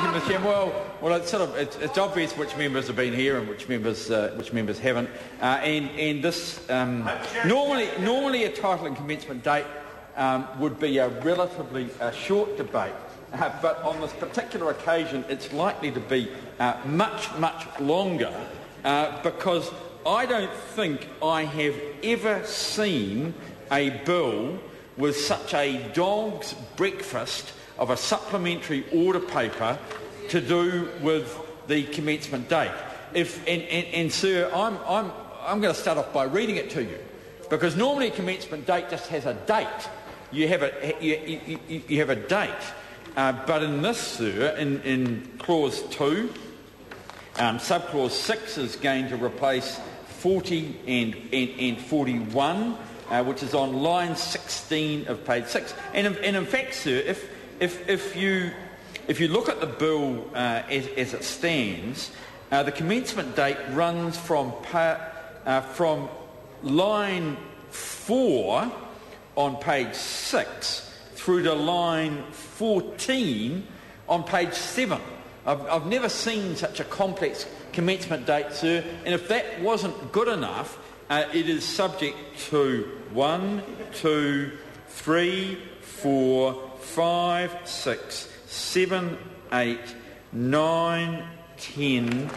you, Mr. Chairman. Well, it's obvious which members have been here and which members haven't. And this normally a title and commencement date would be a relatively short debate, but on this particular occasion, it's likely to be much longer because I don't think I have ever seen a bill with such a dog's breakfast of a supplementary order paper to do with the commencement date. Sir, I'm going to start off by reading it to you, because normally a commencement date just has a date. You have a date, but in this, sir, in clause 2, subclause 6 is going to replace 40 and 41. Which is on line 16 of page 6. And in fact, sir, if you look at the bill as it stands, the commencement date runs from line 4 on page 6 through to line 14 on page 7. I've never seen such a complex commencement date, sir, and if that wasn't good enough, it is subject to 1, 2, 3, 4, 5, 6, 7, 8, 9, 10,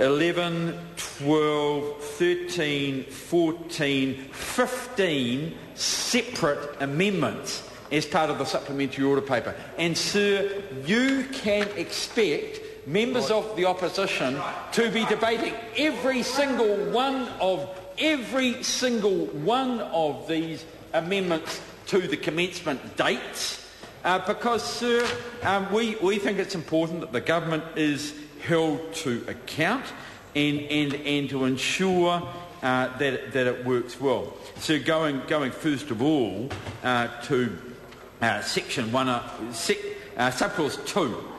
11, 12, 13, 14, 15 separate amendments as part of the supplementary order paper. And, sir, you can expect members of the opposition to be debating every single one of these amendments to the commencement dates, because, sir, we think it's important that the government is held to account and to ensure that it works well. So going first of all to section 1, subclause 2.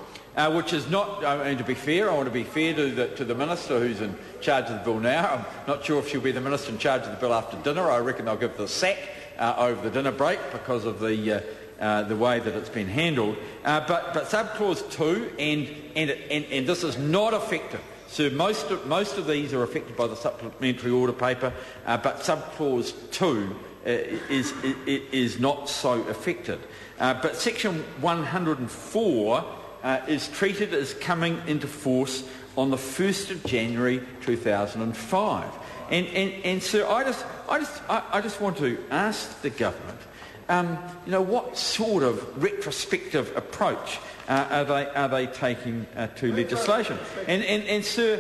Which is not, and to be fair, I want to be fair to the Minister who's in charge of the bill now. I'm not sure if she'll be the Minister in charge of the bill after dinner. I reckon I'll give the sack over the dinner break because of the way that it's been handled. But subclause 2, and this is not affected. So most of these are affected by the supplementary order paper, but subclause 2 is not so affected. But section 104 is treated as coming into force on the 1st of January 2005. And so I just want to ask the government, what sort of retrospective approach are they taking to legislation? And sir,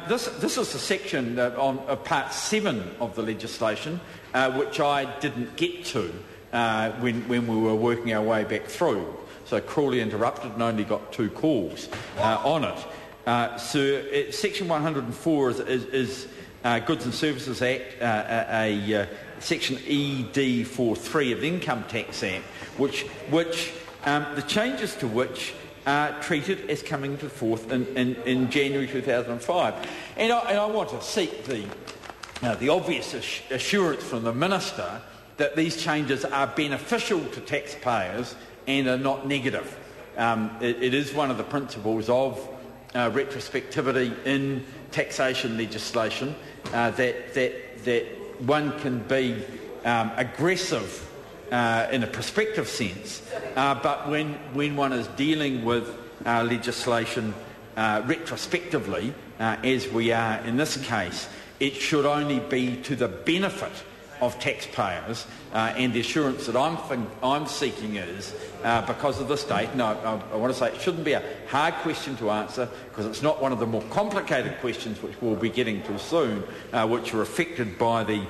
this is the section of part 7 of the legislation, which I didn't get to when we were working our way back through. So cruelly interrupted and only got 2 calls on it. So section 104 is Goods and Services Act, section ED43 of the Income Tax Act, which the changes to which are treated as coming into force in January 2005. And I want to seek the obvious assurance from the Minister that these changes are beneficial to taxpayers and are not negative. It is one of the principles of retrospectivity in taxation legislation that one can be aggressive in a prospective sense, but when one is dealing with legislation retrospectively, as we are in this case, it should only be to the benefit of taxpayers, and the assurance that I'm seeking is, because of this date, and I want to say it shouldn't be a hard question to answer, because it's not one of the more complicated questions which we'll be getting to soon, which are affected by the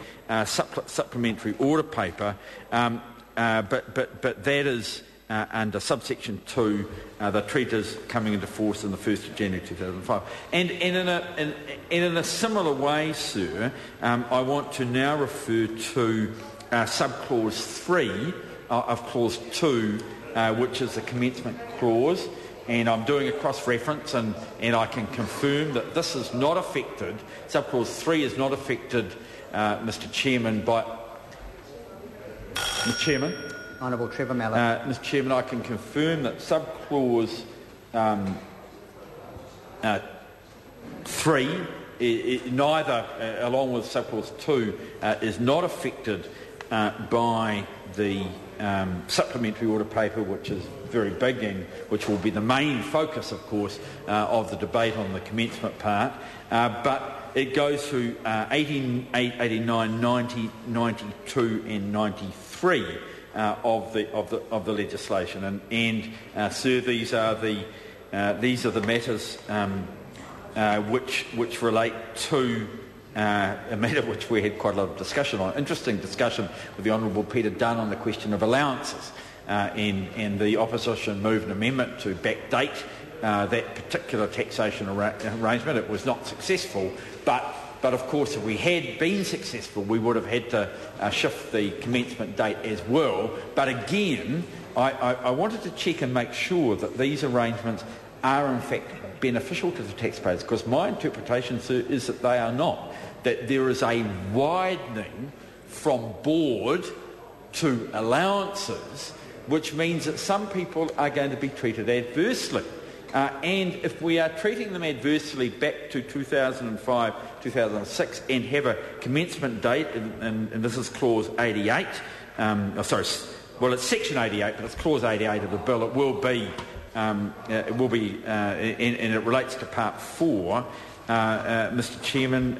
supplementary order paper, but that is under subsection 2, the treat is coming into force on the 1st of January 2005. And in a similar way, sir, I want to now refer to subclause 3 of clause 2, which is the commencement clause. And I'm doing a cross-reference, and I can confirm that this is not affected, subclause 3 is not affected, Mr Chairman, by... Mr Chairman, Honourable Trevor Mallett. Mr Chairman, I can confirm that subclause 3, neither, along with subclause 2, is not affected by the supplementary order paper, which is very big and which will be the main focus, of course, of the debate on the commencement part. But it goes through 88, 89, 90, 92 and 93 of the legislation. And sir, these are the matters which relate to a matter which we had quite a lot of discussion on. Interesting discussion with the Honourable Peter Dunn on the question of allowances. And the opposition moved an amendment to backdate that particular taxation arrangement. It was not successful, but of course if we had been successful we would have had to shift the commencement date as well. But again, I wanted to check and make sure that these arrangements are in fact beneficial to the taxpayers, because my interpretation, sir, is that they are not. That there is a widening from board to allowances, which means that some people are going to be treated adversely. And if we are treating them adversely back to 2005, 2006 and have a commencement date, and this is clause 88, it's section 88, but it's clause 88 of the bill, it will be, and it relates to part 4, Mr Chairman,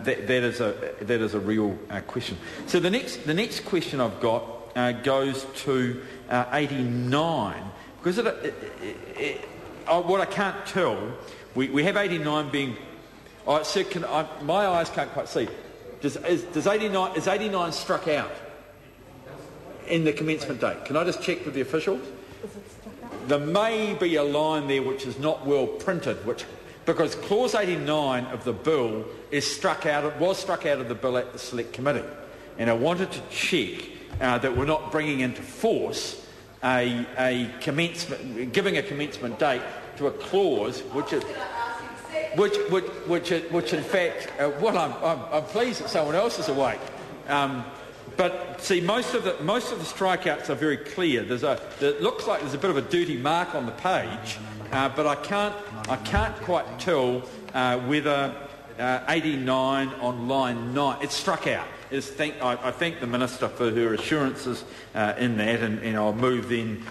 that is a real question. So the next question I've got goes to 89, because what I can't tell, we have 89 being. Sir, my eyes can't quite see. Is 89 struck out in the commencement date? Can I just check with the officials? There may be a line there which is not well printed, because clause 89 of the bill is struck out. It was struck out of the bill at the Select Committee, and I wanted to check that we're not bringing into force a commencement, giving a commencement date to a clause which in fact, I'm pleased that someone else is awake. But see, most of the strikeouts are very clear. It looks like there's a bit of a dirty mark on the page, but I can't quite tell whether 89 on line 9 it's struck out. I thank the Minister for her assurances in that, and I'll move then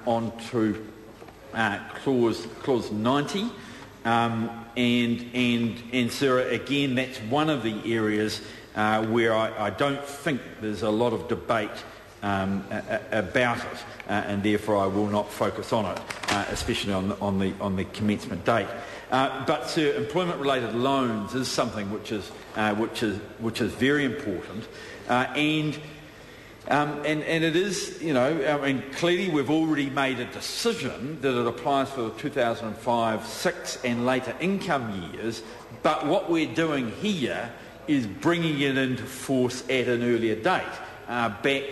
on to clause 90. And Sarah, again, that's one of the areas where I don't think there's a lot of debate about it, and therefore I will not focus on it, especially on the commencement date. But sir, employment-related loans is something which is very important, and it is, clearly we've already made a decision that it applies for the 2005, 6 and later income years, but what we're doing here is bringing it into force at an earlier date, back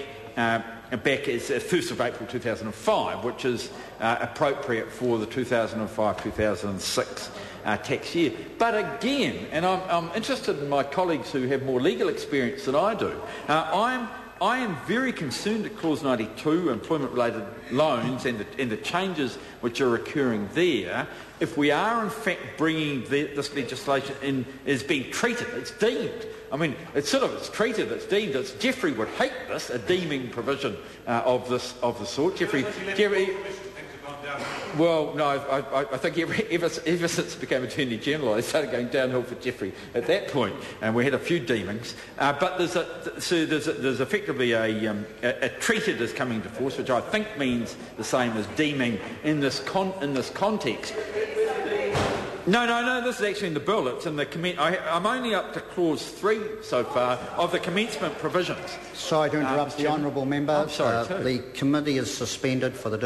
as 1st of April 2005, which is appropriate for the 2005-2006 tax year. But again, and I'm interested in my colleagues who have more legal experience than I do, I am very concerned at clause 92, employment-related loans, and the changes which are occurring there. If we are in fact bringing this legislation in as being treated, it's deemed. I mean, it's treated, it's deemed. Jeffrey would hate this, a deeming provision of the sort. Jeffrey. Well, no, I think ever since it became Attorney General, they started going downhill for Jeffrey at that point, and we had a few deemings. But there's effectively a treated is coming to force, which I think means the same as deeming in this context. No, this is actually in the bill. It's in the I'm only up to clause 3 so far of the commencement provisions. Sorry to interrupt the honourable member. I'm sorry, the committee is suspended for the